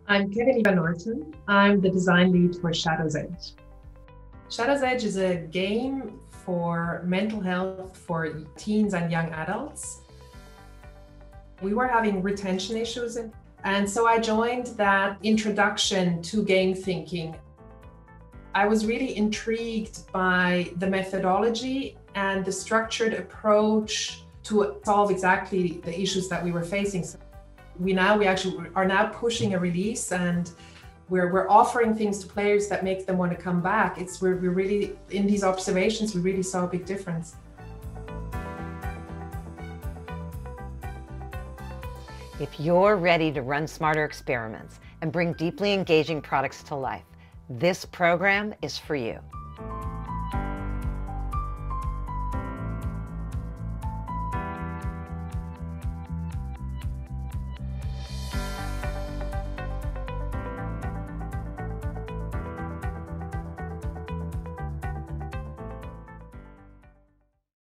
I'm Kevyn Eva Norton. I'm the design lead for Shadow's Edge. Shadow's Edge is a game for mental health for teens and young adults. We were having retention issues, and so I joined that introduction to game thinking. I was really intrigued by the methodology and the structured approach to solve exactly the issues that we were facing. We actually are now pushing a release, and we're offering things to players that make them want to come back. We're really, in these observations, we really saw a big difference. If you're ready to run smarter experiments and bring deeply engaging products to life, this program is for you.